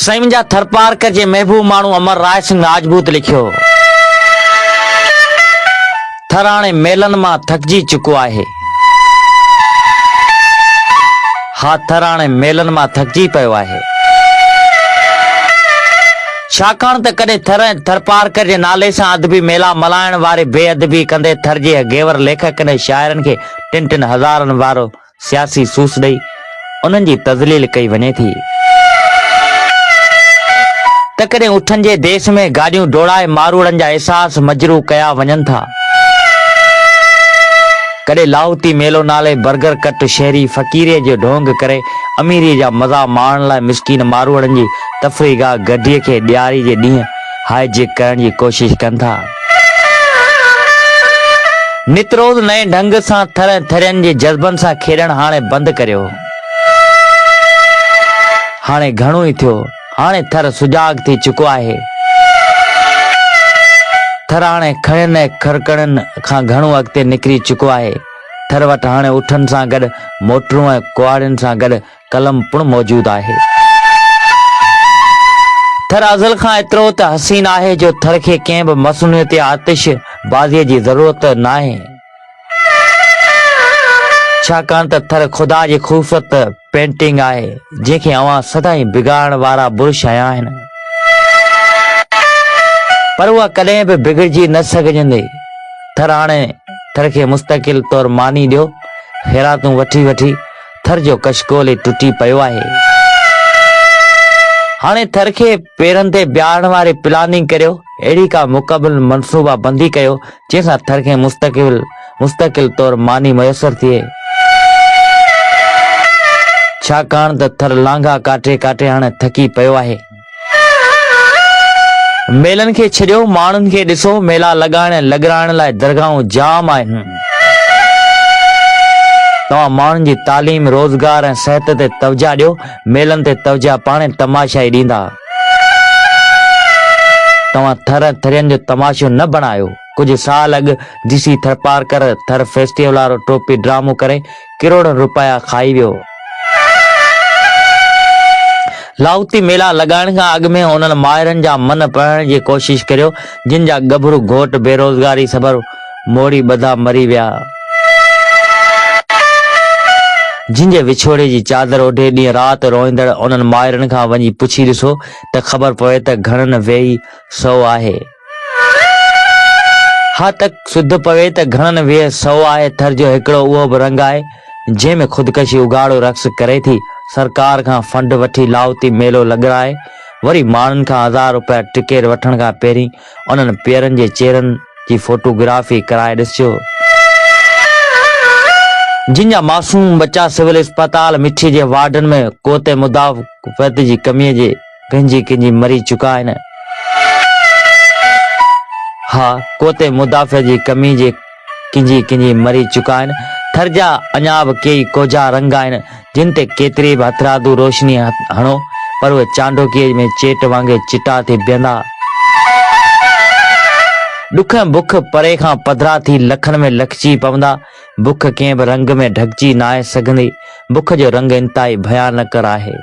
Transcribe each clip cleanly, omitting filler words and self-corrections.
साईं मुंहिंजा थर पार कर जे महबूब माण्हू अमर राय सिंह राजपूत लिखियो। थर हाणे मेलनि मां थकिजी चुको आहे। हा, थर हाणे मेलनि मां थकिजी पियो आहे। छाकाणि त कॾहिं थर पार कर जे नाले सां अदबी मेला मल्हाइण वारे बेअदबी कंदे थर जे गेवर लेखक ने शाइरनि खे टिन टिन हज़ारनि वारो सियासी सूस ॾेई उन्हनि जी तज़लील कई वञे थी। त कॾहिं उठनि जे देश में गाॾियूं डोड़ाए मारूड़नि जा एहसास मजरू कया वञनि था। कॾहिं लाहौती मेलो नाले बर्गर कट शहरी फ़कीरे जो ढोंग करे अमीरी जा मज़ा माणण लाइ मिसकीन मारूड़नि जी तफ़रीगाह गड्डीअ खे ॾियारी जे ॾींहुं हाइजेक करण जी कोशिश कनि था। नित रोज़ नए ढंग सां थरियनि जे जज़्बनि सां खेॾण हाणे बंदि करियो। हाणे घणो ई थियो, हाणे थर सुजाग थी चुको आहे। थर हाणे खणनि ऐं खड़कड़नि खां घणो अॻिते निकिरी चुको आहे। थर वटि हाणे उठनि सां गॾु मोटरूं ऐं कुआड़ियुनि सां गॾु कलम पिणु मौजूदु आहे। थर अज़ल खां एतिरो त हसीन आहे जो थर खे कंहिं बि मसनूइयत या आतिश बाज़ीअ जी ज़रूरत न आहे। छाकाणि त थर ख़ुदा जी ख़ूबसूरत पेंटिंग आहे जंहिंखे अवां सदाईं बिगाड़ण वारा बुरुश आया आहिनि, पर उहा कॾहिं बि बिगड़जी न सघजंदी। थर हाणे थर खे मुस्तक़िल तौर मानी ॾियो। ख़ैरातूं वठी वठी थर जो कशकोल ई टुटी पियो आहे। हाणे थर खे पेरनि ते बिहारण वारी प्लानिंग करियो। अहिड़ी का मुकबल मनसूबा बंदी कयो जंहिंसां थर खे मुस्तक़िल तौर मानी मुयसर थिए। छाकाणि त थर लांघा काटे काटे हाणे थकी पियो आहे। मेलनि खे छॾियो, माण्हुनि खे ॾिसो। मेला लॻाइण लाइ दरगाहूं जाम आहिनि। तव्हां माण्हुनि जी तालीम, रोज़गार ऐं सिहत ते तवजा ॾियो। मेलनि ते तवजा पाणे तमाशाई ॾींदा। तव्हां थरियनि जो तमाशो न बणायो। कुझु साल अॻु डीसी थर पार कर थर फेस्टिवल वारो टोपी ड्रामो करे किरोड़नि रुपया खाई वियो। लाहौती मेला लॻाइण खां अॻु में उन्हनि माहिरनि जा मन पढ़ण जी कोशिश करियो जिन जा गभरू घोट बेरोज़गारी सबबु मोड़ी ॿधा मरी विया, जिन जे विछोड़े जी चादर ओढे ॾींहुं राति रोईंदड़ उन्हनि माहिरनि खां वञी पुछी ॾिसो त ख़बर पवे त घणनि वेही सौ आहे। हा, त सुध पवे त घणनि वेह सौ आहे। थर जो हिकिड़ो उहो बि रंग आहे जंहिंमें ख़ुदकशी उगाड़ो रक़्स करे थी। सरकार खां फंड वठी लाहौती मेलो लॻाए वरी माण्हुनि खां 1000 रुपया टिकट वठण खां पहिरीं उन्हनि पेरनि जे चेहरनि जी फोटोग्राफी कराए ॾिसिजो। जिन जा मासूम बच्चा सिविल अस्पताल मिठी जे वार्डन में कोते मुदाफ़त जी कमीअ जे कंहिंजी मरी चुका आहिनि। हा, कोते मुदाफ़त जी कमी जे कंहिंजी मरी चुका आहिनि। थर जा अञा बि कई कोझा रंग आहिनि जिन ते केतिरी बि हथरादू रोशनी हणो पर उहे चांडोकीअ में चेट वांगुरु चिटा थी बीहंदा। ॾुख बुख परे खां पधरा थी लखनि में लखजी पवंदा। बुख कंहिं बि रंग में ढकिजी न आहे सघंदी। बुख जो रंग इंतिहाई भयानक आहे।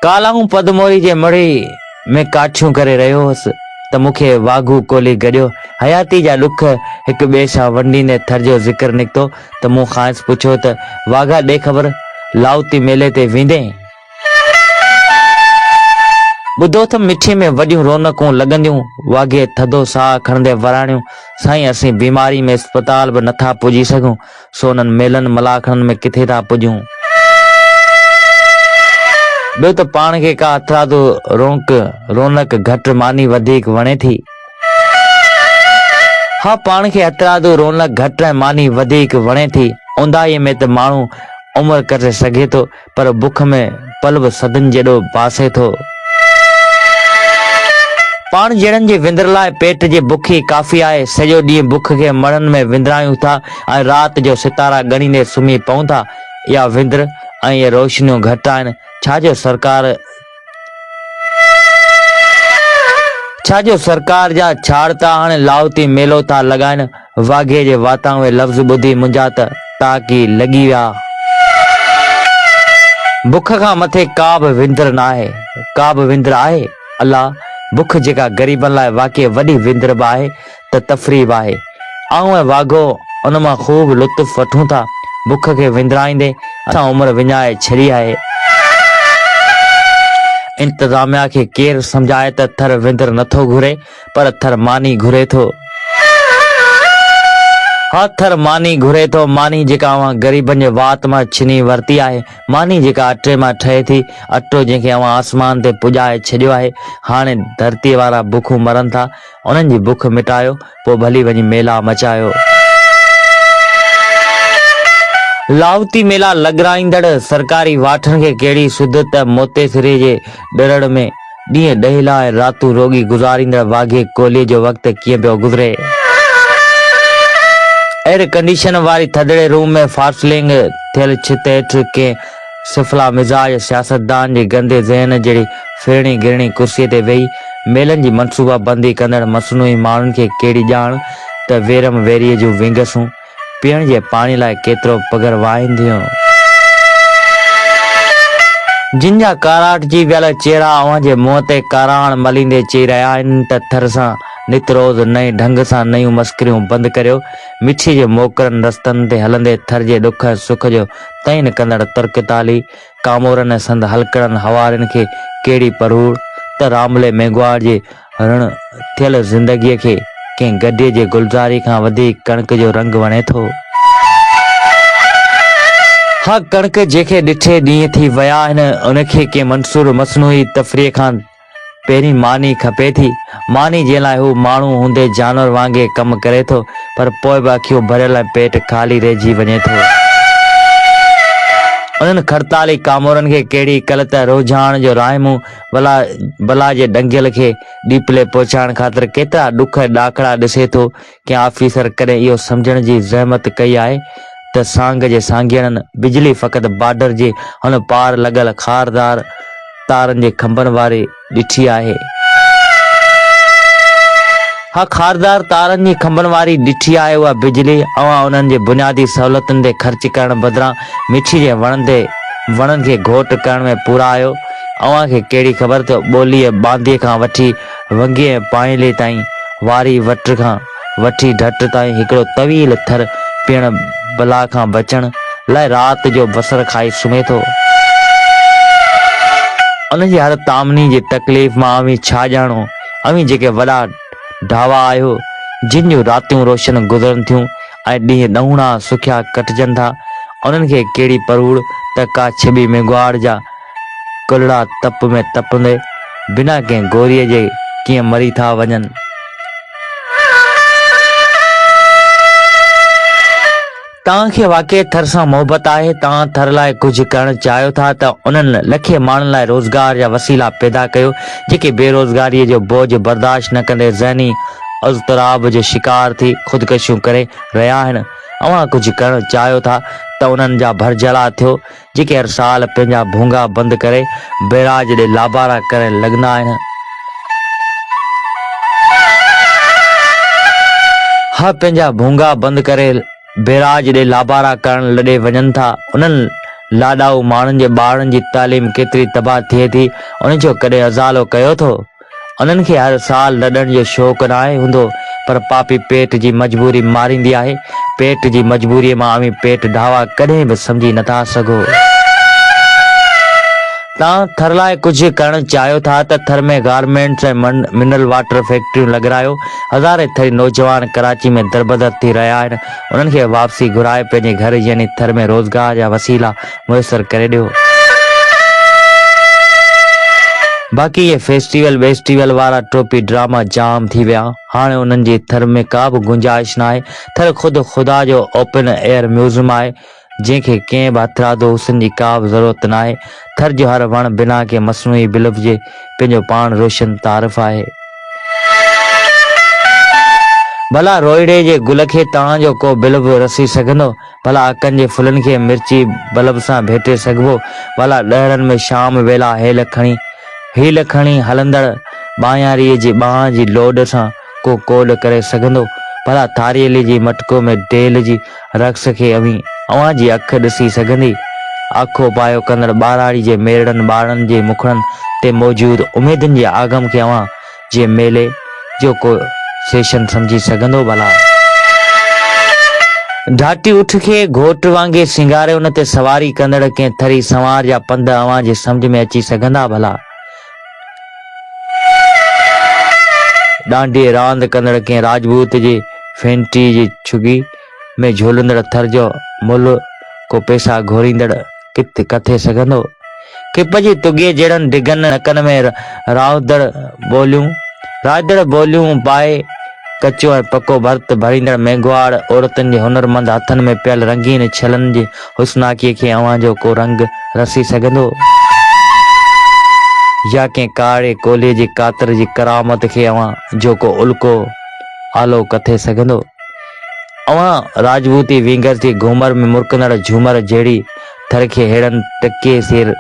कालाऊं पदमोरी जे मड़ी में काठियूं करे रहियो हुअसि त मूंखे वाघू कोली गॾियो। हयाती जा ॾुख हिक ॿिए सां वंडींदे थर जो ज़िक्र निकितो त मूं खांसि पुछियो त वाघा ॾे ख़बर लाहौती मेले ते वेंदे? ॿुधो त मिठी में वॾियूं रौनकूं लॻंदियूं। वाघे थधो साह खणंदे वराणियूं, साईं असीं बीमारी में अस्पताल बि नथा पुॼी सघूं, सो उन्हनि मेलनि मलाखणनि में किथे था पुॼूं। ॿियो त पाण खे का हथरादू रौनक घटि मानी वधीक वणे थी। हा, पाण खे हथरादू रौनक घटि ऐं मानी वधीक वणे थी। ऊंदाहीअ में त माण्हू उमिरि करे सघे थो पर बुख में पल बि सदन जेॾो बासे थो। पाण जहिड़नि जे विंदर लाइ पेट जे बुख ई काफ़ी आहे। सॼो ॾींहुं बुख खे मणनि में विंदरायूं था ऐं राति जो सितारा ॻणींदे सुम्ही पऊं था। इहा विंदर ऐं इहे रोशनियूं घटि आहिनि। छाजो सरकार जा छाड़ था हाणे लाहौती मेलो था लॻाइनि। वाघे जे वाता उहे लफ़्ज़ ॿुधी मुंहिंजा त ताकी लॻी विया। बुख खां मथे का बि विंदर न आहे, का बि विंदर आहे। अल्लाह बुख जेका ग़रीबनि लाइ वाक़ई वॾी विंदर बि आहे त तफ़रीह बि आहे। आऊं ऐं वाघो उन मां ख़ूब लुत्फ़ वठूं था। बुख खे विंदराईंदे असां उमिरि विञाए छॾी आहे। इंतज़ामिया खे केरु सम्झाए त थर विंदर नथो घुरे, पर थर मानी घुरे थो। हा, थर मानी घुरे थो। मानी जेका अवां ग़रीबनि जे वात मां छिनी वरिती आहे, मानी जेका अटे मां ठहे थी, अटो जंहिंखे अवां आसमान ते पुॼाए छॾियो आहे। हाणे धरतीअ वारा बुखूं मरनि था, उन्हनि जी बुख मिटायो, पोइ भली वञी मेला मचायो। लावती मेला लॻराईंदड़ सरकारी वाठनि खे कहिड़ी सुध त मोतेसिरी जे ॾरड़ में ॾींहं ॾहिला ऐं रातूं रोगी गुज़ारींदड़ वाघे कोहलीअ जो वक़्तु कीअं पियो गुज़रे। एयर कंडीशन वारी थधड़े रूम में फासलिंग थियल छित हेठि कंहिं सिफला मिज़ाज सियासतदान जे गंदे ज़हन जहिड़ी फिरणी गिरणी कुर्सीअ ते वेही मेलनि जी मनसूबा बंदी कंदड़ मसनूई माण्हुनि खे कहिड़ी ॼाण त वेरम वेरीअ जूं विंगसूं पीअण जे पाणी लाइ केतिरो पगर वाहींदियूं। जिन जा काराटजी वियल चेहरा अव्हां जे मुंहं ते काराण मलींदे चई रहिया आहिनि त थर सां नित रोज़ नए ढंग सां नयूं मस्करियूं बंदि करियो। मिठी जे मोकरनि रस्तनि ते हलंदे थर जे ॾुख सुख जो तइन कंदड़ तुर्कताली कामोरनि संद हलकड़नि हवारियुनि खे कहिड़ी परूड़ त रामले मेघवार जे रण थियल ज़िंदगीअ खे कंहिं गड्डीअ जे गुलज़ारी खां वधीक कणिक जो रंग वणे थो। हा, कणिक जंहिंखे ॾिठे ॾींहं थी विया आहिनि, उनखे कंहिं मंसूर मसनूई तफ़रीह खां पहिरीं मानी खपे थी। मानी जंहिं लाइ हू माण्हू हूंदे जानवर वांगुरु कमु करे थो, पर पोइ बि अखियूं भरियल ऐं पेट ख़ाली रहिजी वञे थो। उन्हनि खड़ताली कामोरनि खे कहिड़ी कलत रुझान जो राहिमूं बला जे डंगियल खे ॾीपले पहुचाइण ख़ातिर केतिरा ॾुख ॾाखड़ा ॾिसे थो। कंहिं ऑफिसर कॾहिं इहो सम्झण जी ज़हमत कई आहे त सांग जे सांघियड़नि बिजली फ़क़ति बॉर्डर जे हुन पार लॻल खारदार तारनि जे खंभनि वारी ॾिठी आहे। हा, खारदार तारनि जी खंभनि वारी ॾिठी आहे उहा बिजली। अवां उन्हनि जे बुनियादी सहूलियतुनि ते ख़र्च करण बदिरां मिठी जे वणनि खे घोट करण में पूरा आहियो। अवां खे कहिड़ी ख़बर त ॿोलीअ बांदीअ खां वठी वंगे ऐं पाइले ताईं वारी वट खां वठी ढट ताईं हिकिड़ो तवील थर पीअण बला खां बचण लाइ राति जो बसर खाई सुम्हे थो। उन जी हर तामनी जी तकलीफ़ मां अवीं छा ॼाणो। अवीं जेके वॾा ढावा आहियो, जिन जूं रातियूं रोशन गुज़रनि थियूं ऐं ॾींहं ॾहूणा सुखिया कटिजनि था, उन्हनि खे कहिड़ी परूड़ त का छिॿी मेघवाड़ जा कुलड़ा तप में तपंदे बिना कंहिं गोरीअ जे कीअं मरी था वञनि। तव्हांखे वाक़ई थर सां मोहबत आहे, तव्हां थर लाइ कुझु करणु चाहियो था त उन्हनि लखे माण्हुनि लाइ रोज़गार जा वसीला पैदा कयो जेके बेरोज़गारीअ जो बोझ बर्दाश्त न कंदे ज़हनी अज़तराब जो शिकार थी ख़ुदकशियूं करे रहिया आहिनि। अवां कुझु करणु चाहियो था त उन्हनि जा भरजला थियो जेके हर साल पंहिंजा भूंगा बंदि करे बैराज ॾे लाबारा करण लॻंदा आहिनि। हा, पंहिंजा भूंगा बंदि करे बैराज ॾे लाबारा करण लॾे वञनि था। उन्हनि लाॾाऊ माण्हुनि जे ॿारनि जी तालीम केतिरी तबाह थिए थी, उन जो कॾहिं अज़ालो कयो थो। उन्हनि खे हर साल लॾण जो शौक़ु न आहे हूंदो, पर पापी पेट जी मजबूरी मारींदी आहे। पेट जी मजबूरीअ मां अवीं पेट ढावा कॾहिं बि सम्झी नथा सघो। तव्हां थर लाइ कुझु करणु चाहियो था त थर में गारमेंट्स ऐं मिनरल वाटर फैक्ट्रियूं लॻारायो। हज़ारे थरी नौजवान कराची में दरबदर थी रहिया आहिनि। उन्हनि खे वापसी घुराए पंहिंजे घर यानी थर में रोज़गार जा वसीला मुयसर करे ॾियो। बाक़ी ये फेस्टिवल वारा टोपी ड्रामा जाम थी विया। हाणे उन्हनि जी थर में का बि गुंजाइश न आहे। थर ख़ुदि ख़ुदा जो ओपन एयर म्यूज़ियम आहे जंहिंखे कंहिं बि हथरादो हुस्न जी का बि ज़रूरत न आहे। थर जो हर वण बिना के मसनूई बिल्ब जे पंहिंजो पाण रोशन तारीफ़ आहे। भला रोइड़े जे गुल खे तव्हांजो को बिल्ब रसी सघंदो? भला अकनि जे फुलनि खे मिर्ची बल्ब सां भेटे सघिबो? भला ॾहरनि में शाम वेला हील खणी हलंदड़ ॿाहियारीअ जी ॿांह जी लोड सां को कोड करे सघंदो? भला थारियली जी मटको में डेल जी रक़्स खे अवां जी अखि ॾिसी सघंदी? आखो पायो कंदड़ ॿाराड़ी जे मेड़नि ॿारनि जे मुखड़नि ते मौजूद उमेदुनि जे आगम खे अवां जे मेले जो को सेशन समझी सघंदो भला। ढाटी उठ खे घोट वांगे सिंगारे उन ते सवारी कंदड़ कंहिं थरी संवार जा पंध अवां जे सम्झ में अची सघंदा भला। डांडी रांदि कंदड़ कंहिं राजपूत जी फेंटी जी छुगी में झोलंदड़ थर जो मुल्ह को पैसा घोरींदड़ किथे सघंदो। किप जी तुगे जहिड़नि डिगनि नकनि में रावदड़ बोलियूं पाए कचो ऐं पको भर्त भरींदड़ मेंगवाड़ औरतुनि जे हुनरमंद हथनि में पियल रंगीन छलनि जी हुस्नाकीअ खे अवां जो को रंग रसी सघंदो, या कंहिं कारे कोले जी कातर जी करामत खे अवां जो को उल्को आलो कथे सघंदो। अवां राजपूती विंगर जी घूमर में मुरकंदड़ झूमर जहिड़ी थर खे हेड़नि टके सिर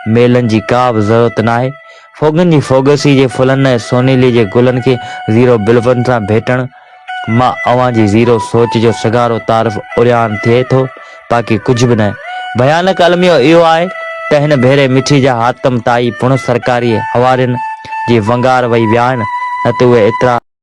मेलनि जी का बि ज़रूरत नाहे। फोगन जी फोगसी जे फुलनि ऐं सोनीली जे गुलनि खे ज़ीरो बिल्फनि सां भेटण मां अवां जी ज़ीरो सोच जो सगारो तारफ़ उरियान थिए थो, बाक़ी कुझु बि न। भयानक अलमियो इहो आहे त हिन भेरे मिठी जा हातम ताई पुण सरकारी हवारियुनि जी वंगार वही विया आहिनि, न त उहे एतिरा